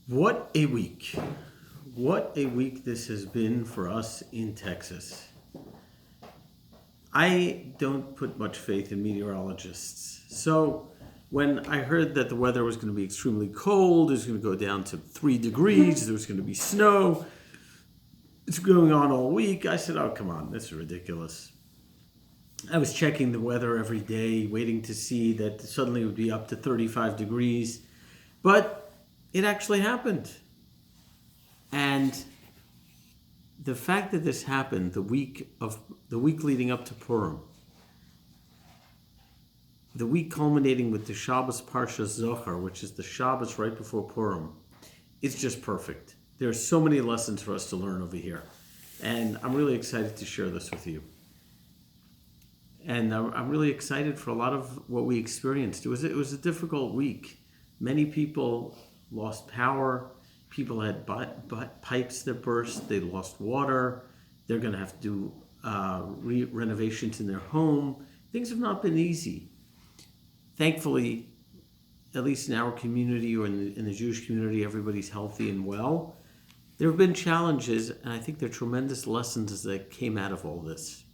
What a week. What a week this has been for us in Texas. I don't put much faith in meteorologists. So when I heard that the weather was going to be extremely cold, it was going to go down to 3 degrees, there was going to be snow, it's going on all week, I said, oh, come on, this is ridiculous. I was checking the weather every day, waiting to see that suddenly it would be up to 35 degrees. But it actually happened. And the fact that this happened the week leading up to Purim, the week culminating with the Shabbos Parsha Zohar, which is the Shabbos right before Purim, is just perfect. There are so many lessons for us to learn over here. And I'm really excited to share this with you. And I'm really excited for a lot of what we experienced. It was a difficult week. Many people lost power. People had pipes that burst. They lost water. They're going to have to do renovations in their home. Things have not been easy. Thankfully, at least in our community or in the Jewish community, everybody's healthy and well. There have been challenges, and I think there are tremendous lessons that came out of all this.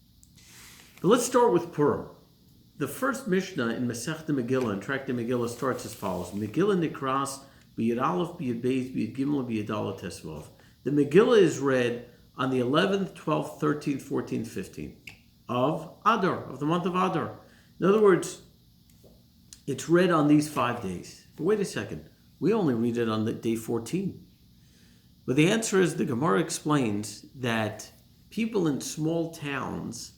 But let's start with Purim. The first Mishnah in Masechta Megillah, in Tractate Megillah, starts as follows. Megillah Nikras b'Yud Aleph, b'Yud Beis, b'Yud Gimel, b'Yud Dalet Tesvav. The Megillah is read on the 11th, 12th, 13th, 14th, 15th of Adar, of the month of Adar. In other words, it's read on these 5 days. But wait a second, we only read it on the day 14. But the answer is, the Gemara explains that people in small towns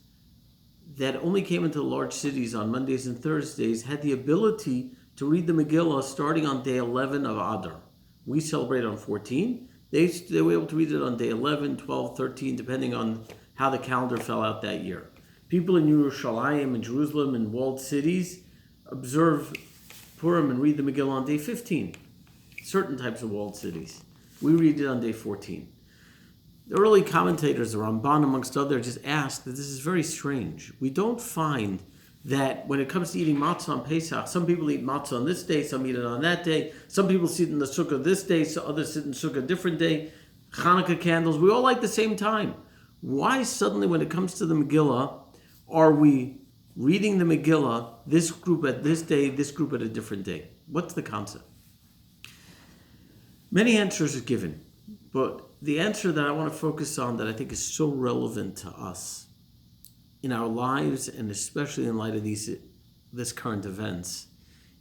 that only came into large cities on Mondays and Thursdays had the ability to read the Megillah starting on day 11 of Adar. We celebrate on 14. They were able to read it on day 11, 12, 13, depending on how the calendar fell out that year. People in Yerushalayim and Jerusalem and walled cities observe Purim and read the Megillah on day 15. Certain types of walled cities. We read it on day 14. The early commentators, the Ramban amongst others, just asked that this is very strange. We don't find that when it comes to eating matzah on Pesach, some people eat matzah on this day, some eat it on that day, some people sit in the sukkah this day, so others sit in sukkah a different day. Hanukkah candles, we all like the same time. Why suddenly when it comes to the Megillah are we reading the Megillah, this group at this day, this group at a different day? What's the concept? Many answers are given, but the answer that I want to focus on that I think is so relevant to us in our lives, and especially in light of this current events,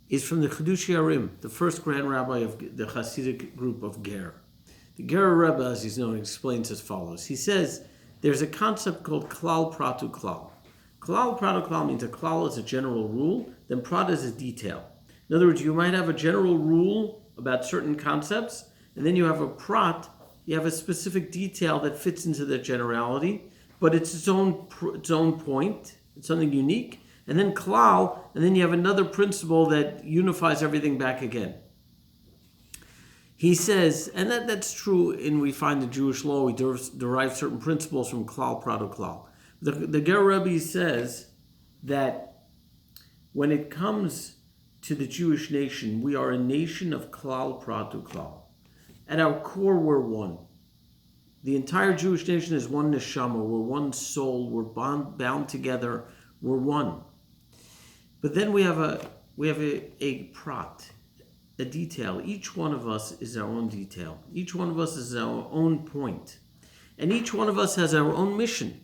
is from the Chidushei HaRim, the first grand rabbi of the Hasidic group of Ger. The Ger Rebbe, as he's known, explains as follows. He says there's a concept called Klal Pratu Klal. Klal Pratu Klal means a klal is a general rule, then prat is a detail. In other words, you might have a general rule about certain concepts, and then you have a prat. You have a specific detail that fits into the generality, but it's its own point. It's something unique. And then klal, and then you have another principle that unifies everything back again. He says, and that's true we find in Jewish law, we derive certain principles from klal, pratu, klal. The Ger Rebbe says that when it comes to the Jewish nation, we are a nation of klal, pratu, klal. At our core, we're one. The entire Jewish nation is one neshama. We're one soul. We're bound together. We're one. But then we have a prat, a detail. Each one of us is our own detail. Each one of us is our own point. And each one of us has our own mission.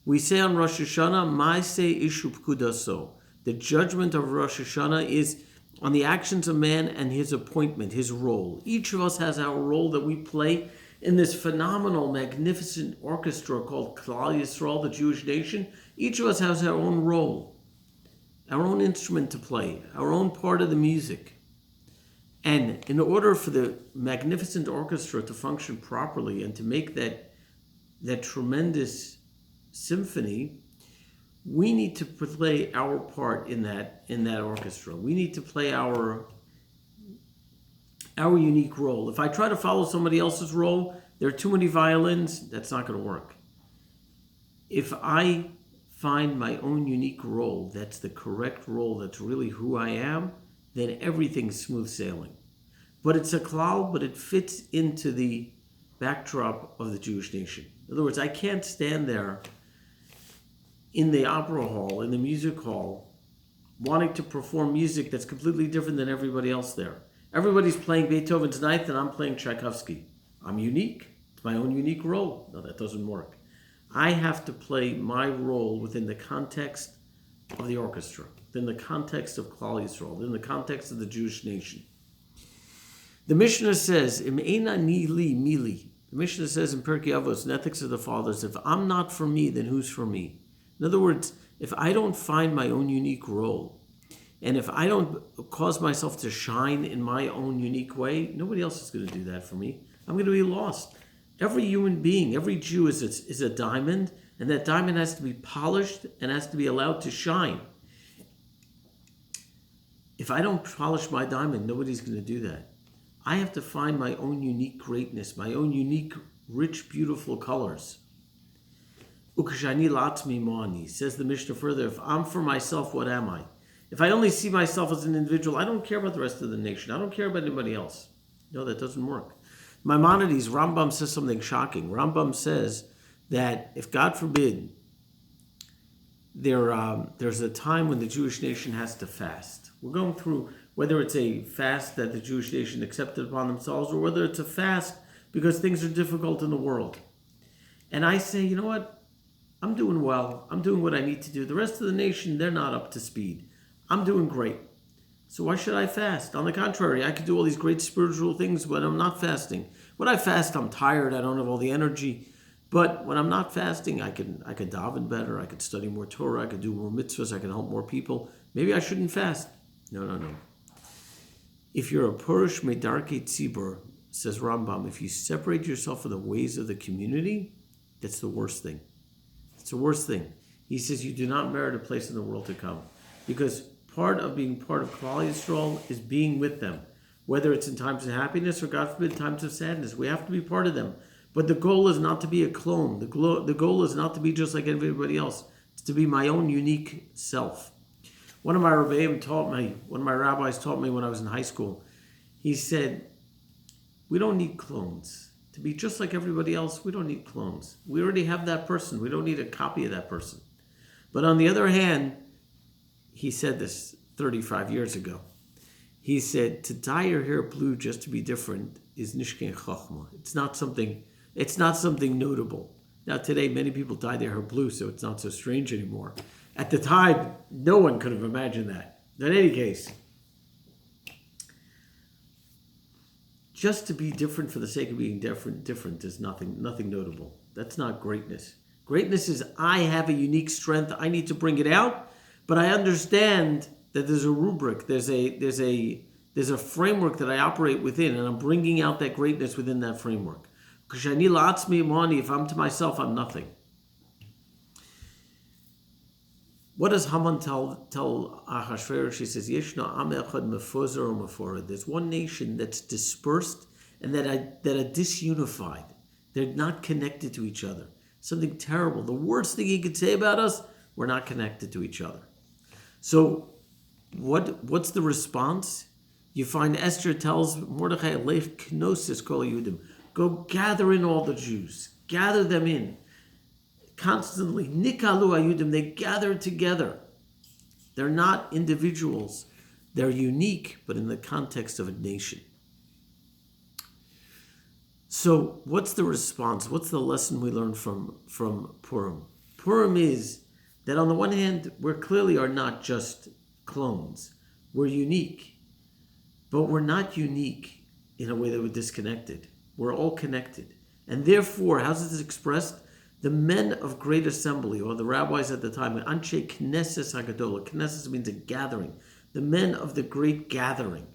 We say on Rosh Hashanah, Ma'aseh Ish Upkudaso. The judgment of Rosh Hashanah is on the actions of man and his appointment, his role. Each of us has our role that we play in this phenomenal, magnificent orchestra called Klal Yisrael, the Jewish nation. Each of us has our own role, our own instrument to play, our own part of the music. And in order for the magnificent orchestra to function properly and to make that tremendous symphony, we need to play our part in that orchestra. We need to play our unique role. If I try to follow somebody else's role, there are too many violins, that's not going to work. If I find my own unique role, that's the correct role, that's really who I am, then everything's smooth sailing. but it's a klal, but it fits into the backdrop of the Jewish nation. In other words, I can't stand there in the opera hall, in the music hall, wanting to perform music that's completely different than everybody else there. Everybody's playing Beethoven's Ninth and I'm playing Tchaikovsky. I'm unique. It's my own unique role. No, that doesn't work. I have to play my role within the context of the orchestra, within the context of Klal Yisrael, within the context of the Jewish nation. The Mishnah says, Im eina ni li mili. The Mishnah says in Pirkei Avos, in Ethics of the Fathers, if I'm not for me, then who's for me? In other words, if I don't find my own unique role, and if I don't cause myself to shine in my own unique way, nobody else is going to do that for me. I'm going to be lost. Every human being, every Jew is a diamond, and that diamond has to be polished and has to be allowed to shine. If I don't polish my diamond, nobody's going to do that. I have to find my own unique greatness, my own unique, rich, beautiful colors. Ukshani latzmi mani, says the Mishnah further, if I'm for myself, what am I? If I only see myself as an individual, I don't care about the rest of the nation. I don't care about anybody else. No, that doesn't work. Maimonides, Rambam says something shocking. Rambam says that if, God forbid, there's a time when the Jewish nation has to fast. We're going through, whether it's a fast that the Jewish nation accepted upon themselves or whether it's a fast because things are difficult in the world. And I say, you know what? I'm doing well. I'm doing what I need to do. The rest of the nation, they're not up to speed. I'm doing great. So why should I fast? On the contrary, I could do all these great spiritual things when I'm not fasting. When I fast, I'm tired. I don't have all the energy. But when I'm not fasting, I could daven better. I could study more Torah. I could do more mitzvahs. I could help more people. Maybe I shouldn't fast. No. If you're a Purush Medarkei Tzibur, says Rambam, if you separate yourself from the ways of the community, that's the worst thing. It's the worst thing. He says you do not merit a place in the world to come. Because part of being part of Klal Yisrael is being with them. Whether it's in times of happiness or, God forbid, times of sadness. We have to be part of them. But the goal is not to be a clone. The goal is not to be just like everybody else. It's to be my own unique self. One of my rabbis taught me when I was in high school. He said, we don't need clones. To be just like everybody else, we don't need clones. We already have that person. We don't need a copy of that person. But on the other hand, he said this 35 years ago. He said, to dye your hair blue just to be different is nishken chachma. It's not something notable. Now today, many people dye their hair blue, so it's not so strange anymore. At the time, no one could have imagined that. In any case, just to be different for the sake of being different is nothing notable. That's not greatness. Greatness is I have a unique strength. I need to bring it out, but I understand that there's a rubric. There's a framework that I operate within, and I'm bringing out that greatness within that framework. If I'm to myself, I'm nothing. What does Haman tell Ahasuerus? She says, Yeshna am echad mefozer or meforad. There's one nation that's dispersed and that are disunified. They're not connected to each other. Something terrible. The worst thing he could say about us, we're not connected to each other. So what's the response? You find Esther tells Mordechai, Lech knosis kol Yehudim. Go gather in all the Jews. Gather them in. Constantly, nikalu ayudim, they gather together. They're not individuals. They're unique, but in the context of a nation. So what's the response? What's the lesson we learn from Purim? Purim is that on the one hand, we clearly are not just clones. We're unique. But we're not unique in a way that we're disconnected. We're all connected. And therefore, how's this expressed? The men of great assembly, or the rabbis at the time, Anshe Knesses Hagadola. Knesses means a gathering. The men of the great gathering.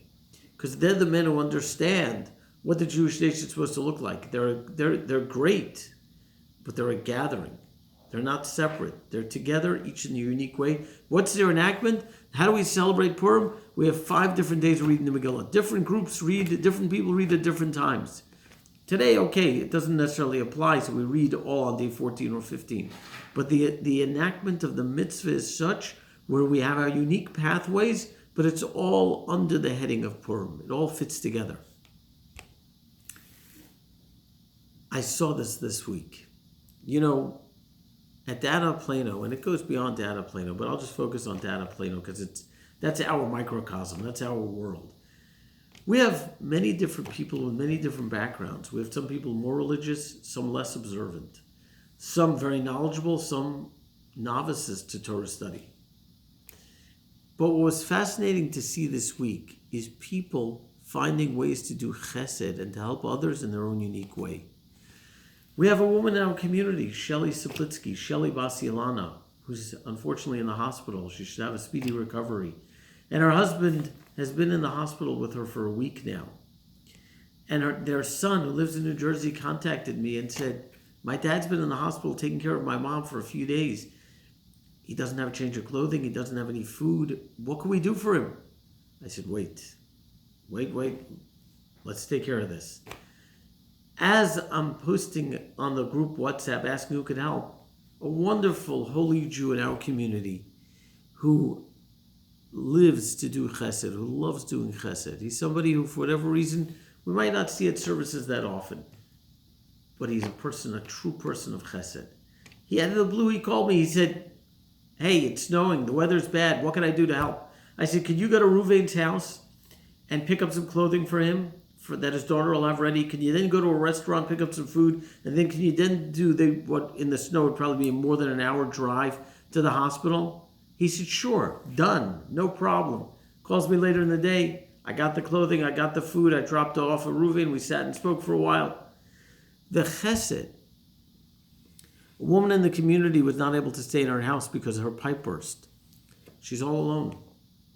Because they're the men who understand what the Jewish nation is supposed to look like. They're great, but they're a gathering. They're not separate. They're together, each in a unique way. What's their enactment? How do we celebrate Purim? We have 5 different days of reading the Megillah. Different groups read, different people read at different times. Today, okay, it doesn't necessarily apply, so we read all on day 14 or 15. But the enactment of the mitzvah is such where we have our unique pathways, but it's all under the heading of Purim. It all fits together. I saw this week. You know, at Data Plano, and it goes beyond Data Plano, but I'll just focus on Data Plano because that's our microcosm, that's our world. We have many different people with many different backgrounds. We have some people more religious, some less observant, some very knowledgeable, some novices to Torah study. But what was fascinating to see this week is people finding ways to do chesed and to help others in their own unique way. We have a woman in our community, Shelly Siplitsky, Shelly Basialana, who's unfortunately in the hospital. She should have a speedy recovery. And her husband has been in the hospital with her for a week now. And their son, who lives in New Jersey, contacted me and said, my dad's been in the hospital taking care of my mom for a few days. He doesn't have a change of clothing. He doesn't have any food. What can we do for him? I said, wait. Let's take care of this. As I'm posting on the group WhatsApp asking who could help, a wonderful holy Jew in our community who lives to do chesed, who loves doing chesed. He's somebody who, for whatever reason, we might not see at services that often, but he's a true person of chesed. Out of the blue, he called me. He said, hey, it's snowing. The weather's bad. What can I do to help? I said, can you go to Ruvain's house and pick up some clothing for him that his daughter will have ready? Can you then go to a restaurant, pick up some food, and then can you then do what in the snow would probably be more than an hour drive to the hospital? He said, sure, done, no problem. Calls me later in the day. I got the clothing, I got the food, I dropped off at Ruvain. We sat and spoke for a while. The chesed. A woman in the community was not able to stay in her house because her pipe burst. She's all alone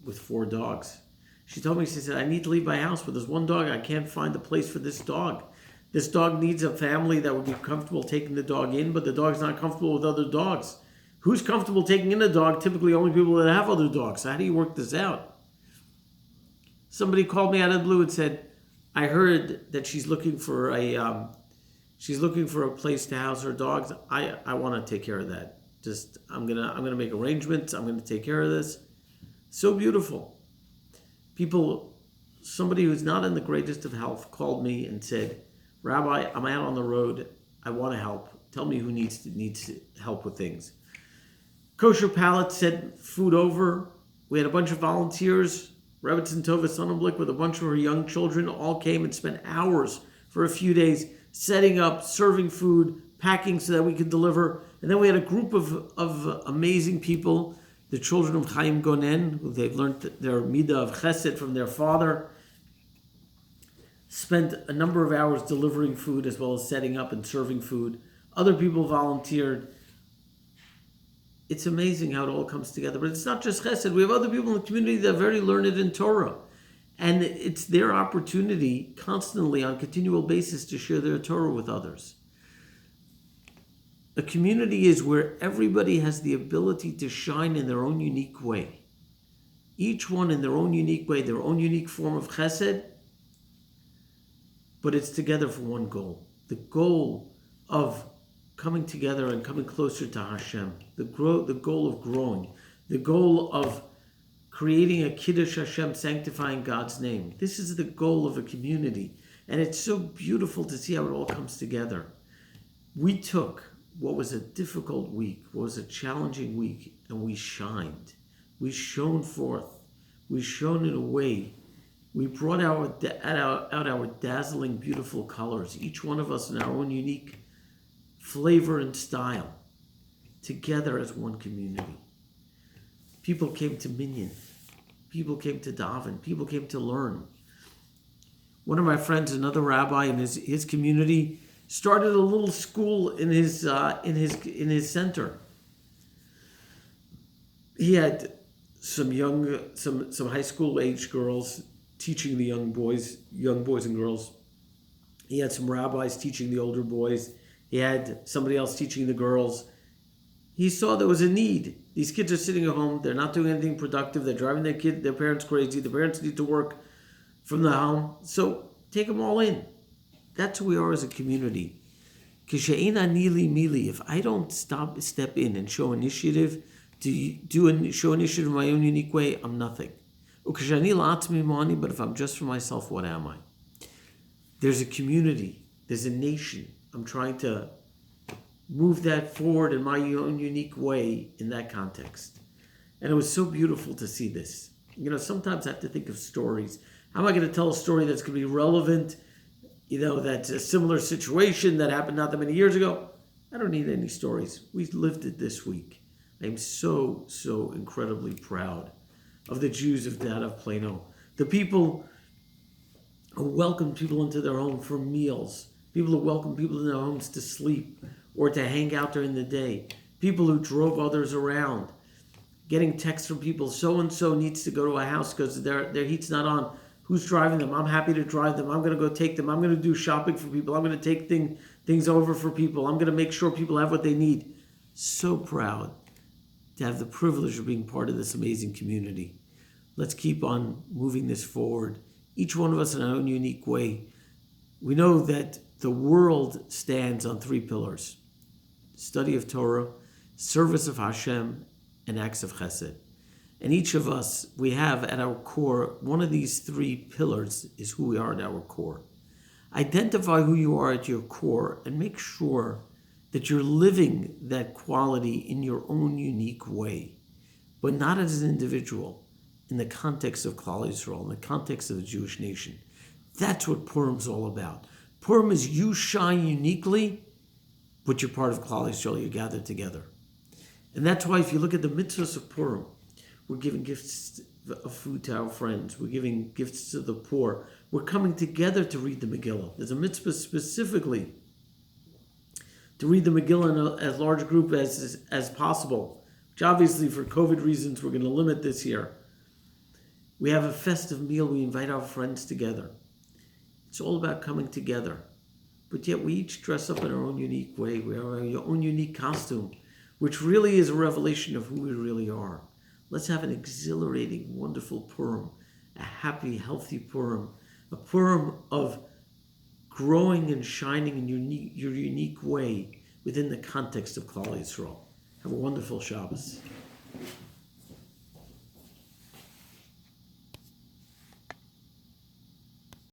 with 4 dogs. She told me, she said, I need to leave my house, but there's one dog. I can't find a place for this dog. This dog needs a family that would be comfortable taking the dog in, but the dog's not comfortable with other dogs. Who's comfortable taking in a dog? Typically only people that have other dogs. So how do you work this out? Somebody called me out of the blue and said, I heard that she's looking for a place to house her dogs. I want to take care of that. I'm gonna make arrangements. I'm gonna take care of this. So beautiful. Somebody who's not in the greatest of health called me and said, Rabbi, I'm out on the road. I want to help. Tell me who needs help with things. Kosher Palette sent food over. We had a bunch of volunteers. Rebbetzin Tova Sonnenblick with a bunch of her young children all came and spent hours for a few days setting up, serving food, packing so that we could deliver. And then we had a group of amazing people, the children of Chaim Gonen, who they've learned their midah of chesed from their father, spent a number of hours delivering food as well as setting up and serving food. Other people volunteered. It's amazing how it all comes together. But it's not just chesed. We have other people in the community that are very learned in Torah. And it's their opportunity constantly on a continual basis to share their Torah with others. A community is where everybody has the ability to shine in their own unique way. Each one in their own unique way, their own unique form of chesed, but it's together for one goal. The goal of coming together and coming closer to Hashem. The goal of growing. The goal of creating a Kiddush Hashem, sanctifying God's name. This is the goal of a community. And it's so beautiful to see how it all comes together. We took what was a difficult week, what was a challenging week, and we shined. We shone forth. We shone in a way. We brought out our dazzling, beautiful colors, each one of us in our own unique flavor and style, together as one community. People came to Minyan. People came to daven. People came to learn. One of my friends, another rabbi in his community, started a little school in his center. He had some high school age girls teaching the young boys and girls. He had some rabbis teaching the older boys. He had somebody else teaching the girls. He saw there was a need. These kids are sitting at home. They're not doing anything productive. They're driving their parents crazy. The parents need to work from the home. So take them all in. That's who we are as a community. If I don't step in and show initiative, show initiative in my own unique way, I'm nothing. But if I'm just for myself, what am I? There's a community. There's a nation I'm trying to move that forward in my own unique way in that context. And it was so beautiful to see this. Sometimes I have to think of stories. How am I going to tell a story that's going to be relevant? That's a similar situation that happened not that many years ago. I don't need any stories. We lived it this week. I am so, so incredibly proud of the Jews of Dad of Plano. The people who welcomed people into their home for meals. People who welcomed people in their homes to sleep or to hang out during the day. People who drove others around. Getting texts from people, so-and-so needs to go to a house because their heat's not on. Who's driving them? I'm happy to drive them. I'm going to go take them. I'm going to do shopping for people. I'm going to take things over for people. I'm going to make sure people have what they need. So proud to have the privilege of being part of this amazing community. Let's keep on moving this forward, each one of us in our own unique way. We know that the world stands on 3 pillars: study of Torah, service of Hashem, and acts of chesed. And each of us, we have at our core, one of these 3 pillars is who we are at our core. Identify who you are at your core and make sure that you're living that quality in your own unique way, but not as an individual, in the context of Klal Yisrael, in the context of the Jewish nation. That's what Purim's all about. Purim is you shine uniquely, but you're part of Klal Yisrael, you're gathered together. And that's why if you look at the mitzvahs of Purim, we're giving gifts of food to our friends. We're giving gifts to the poor. We're coming together to read the Megillah. There's a mitzvah specifically to read the Megillah in as large a group as possible, which obviously for COVID reasons we're going to limit this year. We have a festive meal. We invite our friends together. It's all about coming together. But yet we each dress up in our own unique way. We have our own unique costume, which really is a revelation of who we really are. Let's have an exhilarating, wonderful Purim, a happy, healthy Purim, a Purim of growing and shining in your unique way within the context of Klal Yisrael. Have a wonderful Shabbos.